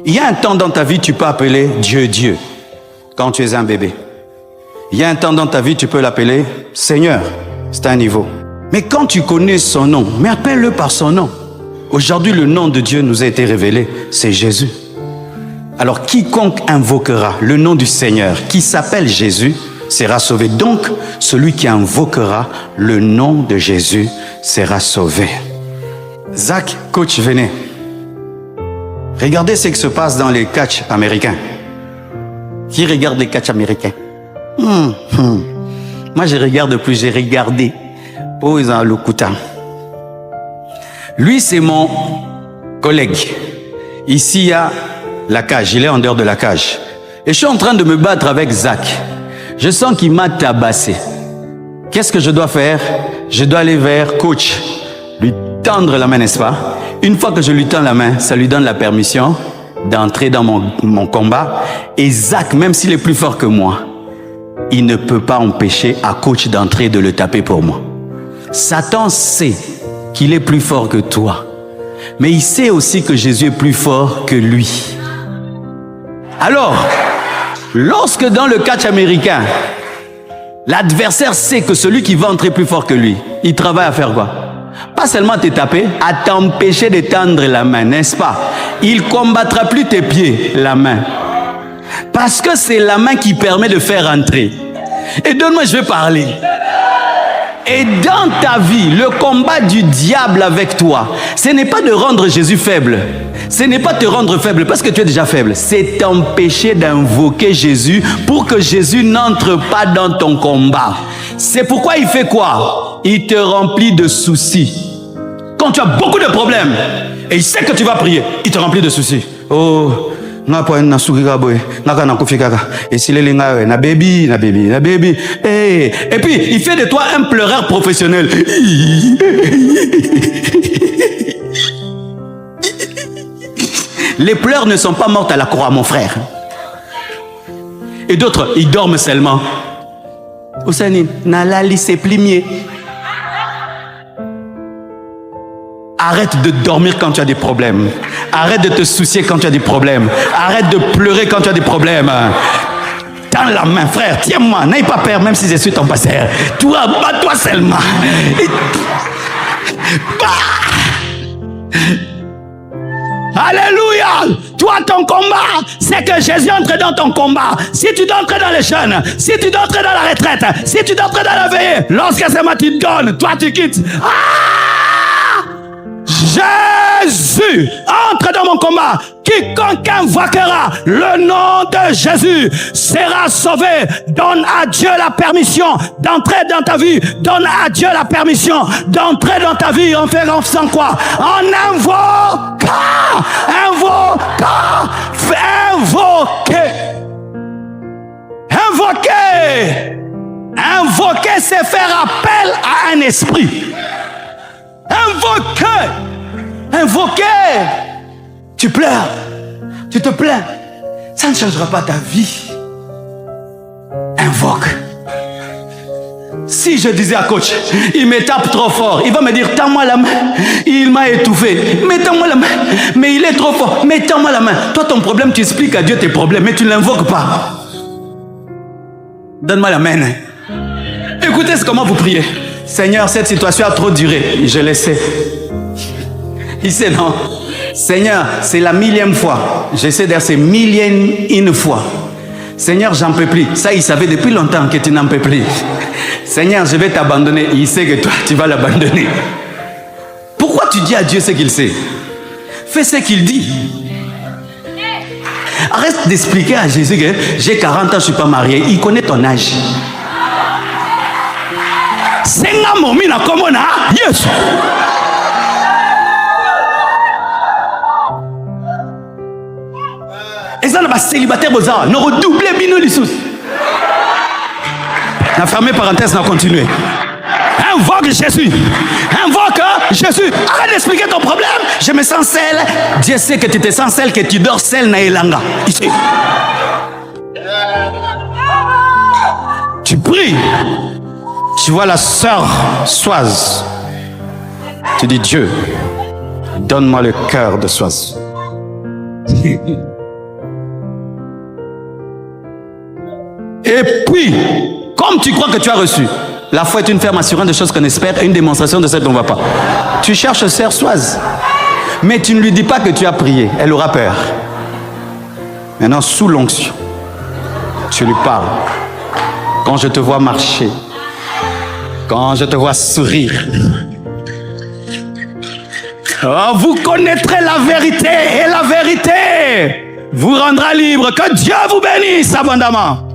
Il y a un temps dans ta vie, tu peux appeler Dieu, Dieu, quand tu es un bébé. Il y a un temps dans ta vie, tu peux l'appeler Seigneur. C'est un niveau. Mais quand tu connais son nom, mais appelle-le par son nom. Aujourd'hui, le nom de Dieu nous a été révélé, c'est Jésus. Alors, quiconque invoquera le nom du Seigneur, qui s'appelle Jésus, sera sauvé. Donc, celui qui invoquera le nom de Jésus sera sauvé. Zach, coach, venez. Regardez ce qui se passe dans les catchs américains. Qui regarde les catchs américains? Moi, je regarde plus, j'ai regardé. Oh, ils ont le couteau. Lui, c'est mon collègue. Ici, il y a la cage. Il est en dehors de la cage. Et je suis en train de me battre avec Zach. Je sens qu'il m'a tabassé. Qu'est-ce que je dois faire? Je dois aller vers coach, lui tendre la main, n'est-ce pas? Une fois que je lui tends la main, ça lui donne la permission d'entrer dans mon combat. Et Zach, même s'il est plus fort que moi, il ne peut pas empêcher à coach d'entrer et de le taper pour moi. Satan sait qu'il est plus fort que toi. Mais il sait aussi que Jésus est plus fort que lui. Alors, lorsque dans le catch américain, l'adversaire sait que celui qui va entrer plus fort que lui, il travaille à faire quoi? Pas seulement te taper, à t'empêcher de tendre la main, n'est-ce pas? Il combattra plus tes pieds, la main. Parce que c'est la main qui permet de faire entrer. Et donne-moi, je vais parler. Et dans ta vie, le combat du diable avec toi, ce n'est pas de rendre Jésus faible. Ce n'est pas te rendre faible parce que tu es déjà faible. C'est t'empêcher d'invoquer Jésus pour que Jésus n'entre pas dans ton combat. C'est pourquoi il fait quoi? Il te remplit de soucis. Quand tu as beaucoup de problèmes et il sait que tu vas prier, il te remplit de soucis. Oh, na baby. Et puis il fait de toi un pleureur professionnel. Les pleurs ne sont pas mortes à la croix, mon frère. Et d'autres, ils dorment seulement. Ousani, nalali c'est plimier. Arrête de dormir quand tu as des problèmes. Arrête de te soucier quand tu as des problèmes. Arrête de pleurer quand tu as des problèmes. Tends la main, frère, tiens-moi. N'aie pas peur, même si je suis ton pasteur. Toi, bats-toi seulement. Alléluia! Toi, ton combat, c'est que Jésus entre dans ton combat. Si tu dois entrer dans les jeûnes, si tu dois entrer dans la retraite, si tu dois entrer dans la veillée, lorsque c'est moi qui te donne, toi tu quittes. Jésus entre dans mon combat. Quiconque invoquera le nom de Jésus sera sauvé. Donne à Dieu la permission d'entrer dans ta vie. Donne à Dieu la permission d'entrer dans ta vie en faisant quoi? En invoquant. Invoquer, c'est faire appel à un esprit. Invoquer. Tu pleures, tu te plains, ça ne changera pas ta vie. Invoque. Si je disais à coach, il me tape trop fort, il va me dire, tends-moi la main, il m'a étouffé, mais tends-moi la main, mais il est trop fort, mais tends-moi la main. Toi, ton problème, tu expliques à Dieu tes problèmes, mais tu ne l'invoques pas. Donne-moi la main. Écoutez comment vous priez. Seigneur, cette situation a trop duré, je le sais. Il sait, non? Seigneur, c'est la 1000e fois. J'essaie dire c'est 1001 fois. Seigneur, j'en peux plus. Ça, il savait depuis longtemps que tu n'en peux plus. Seigneur, je vais t'abandonner. Il sait que toi, tu vas l'abandonner. Pourquoi tu dis à Dieu ce qu'il sait? Fais ce qu'il dit. Arrête d'expliquer à Jésus que j'ai 40 ans, je ne suis pas marié. Il connaît ton âge. Senga momina komona Yesu. Et ça, va célibataire boza, nous redoubler bino l'issous. La fermée parenthèse, on continue. Invoque Jésus. Invoque Jésus. Arrête d'expliquer ton problème. Je me sens seul. Dieu sait que tu te sens seul, que tu dors seul na elanga. Ici. Tu pries. Tu vois la sœur Soise. Tu dis, Dieu, donne-moi le cœur de Soise. Et puis, comme tu crois que tu as reçu, la foi est une ferme assurance de choses qu'on espère et une démonstration de celles qu'on ne voit pas. Tu cherches sœur Soise, mais tu ne lui dis pas que tu as prié. Elle aura peur. Maintenant, sous l'onction, tu lui parles. Quand je te vois marcher, quand je te vois sourire, oh, vous connaîtrez la vérité et la vérité vous rendra libre. Que Dieu vous bénisse abondamment.